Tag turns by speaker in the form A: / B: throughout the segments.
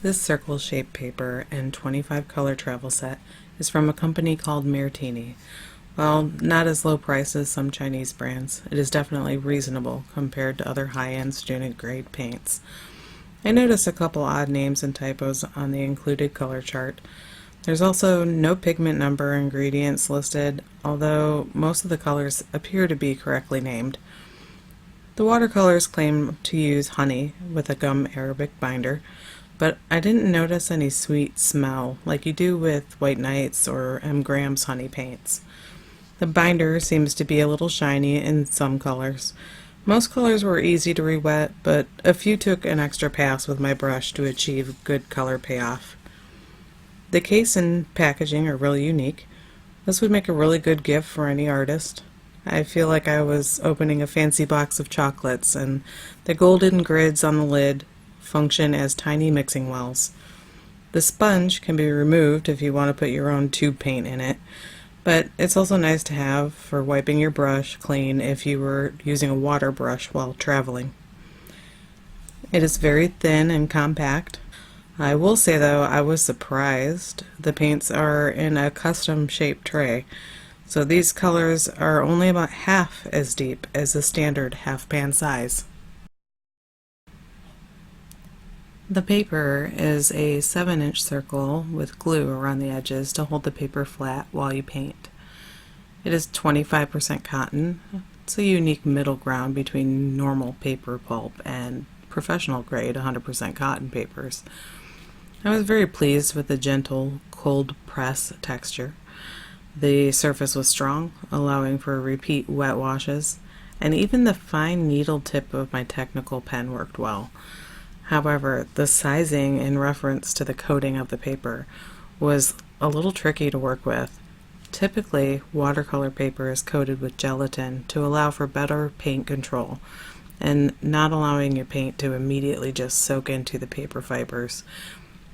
A: This circle-shaped paper and 25 color travel set is from a company called Mairtini. While not as low priced as some Chinese brands, it is definitely reasonable compared to other high-end student-grade paints. I noticed a couple odd names and typos on the included color chart. There's also no pigment number or ingredients listed, although most of the colors appear to be correctly named. The watercolors claim to use honey with a gum arabic binder, but I didn't notice any sweet smell like you do with White Nights or M. Graham's honey paints. The binder seems to be a little shiny in some colors. Most colors were easy to re-wet, but a few took an extra pass with my brush to achieve good color payoff. The case and packaging are really unique. This would make a really good gift for any artist. I feel like I was opening a fancy box of chocolates, and the golden grids on the lid function as tiny mixing wells. The sponge can be removed if you want to put your own tube paint in it, but it's also nice to have for wiping your brush clean if you were using a water brush while traveling. It is very thin and compact. I will say though, I was surprised. The paints are in a custom shaped tray, so these colors are only about half as deep as the standard half pan size. The paper is a 7-inch circle with glue around the edges to hold the paper flat while you paint. It is 25% cotton. It's a unique middle ground between normal paper pulp and professional grade 100% cotton papers. I was very pleased with the gentle cold press texture. The surface was strong, allowing for repeat wet washes, and even the fine needle tip of my technical pen worked well. However, the sizing in reference to the coating of the paper was a little tricky to work with. Typically, watercolor paper is coated with gelatin to allow for better paint control and not allowing your paint to immediately just soak into the paper fibers.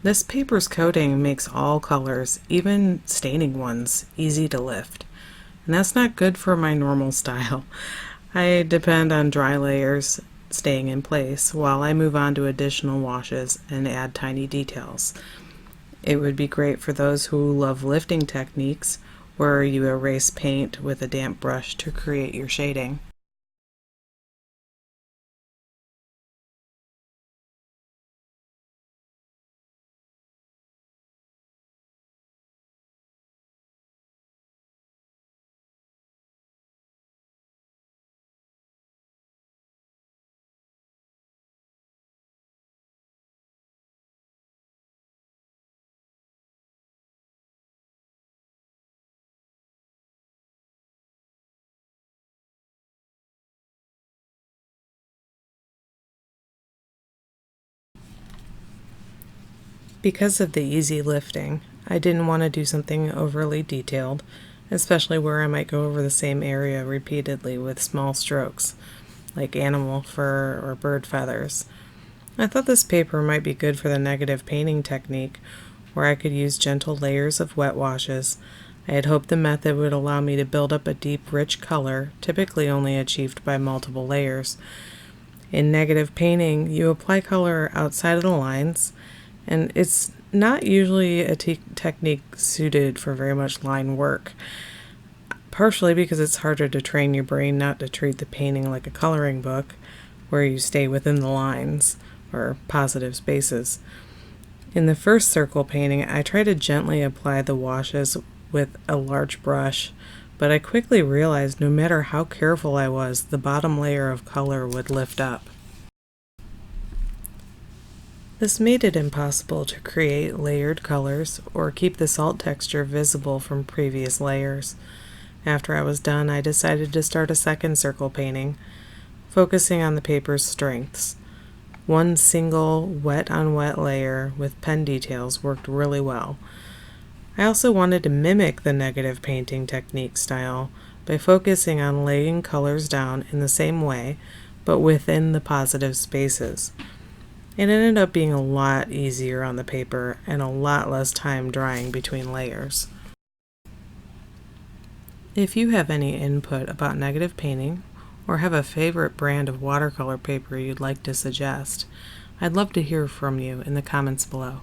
A: This paper's coating makes all colors, even staining ones, easy to lift. And that's not good for my normal style. I depend on dry layers staying in place while I move on to additional washes and add tiny details. It would be great for those who love lifting techniques where you erase paint with a damp brush to create your shading. Because of the easy lifting, I didn't want to do something overly detailed, especially where I might go over the same area repeatedly with small strokes, like animal fur or bird feathers. I thought this paper might be good for the negative painting technique, where I could use gentle layers of wet washes. I had hoped the method would allow me to build up a deep, rich color, typically only achieved by multiple layers. In negative painting, you apply color outside of the lines, and it's not usually a technique suited for very much line work, partially because it's harder to train your brain not to treat the painting like a coloring book, where you stay within the lines, or positive spaces. In the first circle painting, I tried to gently apply the washes with a large brush, but I quickly realized no matter how careful I was, the bottom layer of color would lift up. This made it impossible to create layered colors or keep the salt texture visible from previous layers. After I was done, I decided to start a second circle painting, focusing on the paper's strengths. One single wet-on-wet layer with pen details worked really well. I also wanted to mimic the negative painting technique style by focusing on laying colors down in the same way, but within the positive spaces. It ended up being a lot easier on the paper and a lot less time drying between layers. If you have any input about negative painting or have a favorite brand of watercolor paper you'd like to suggest, I'd love to hear from you in the comments below.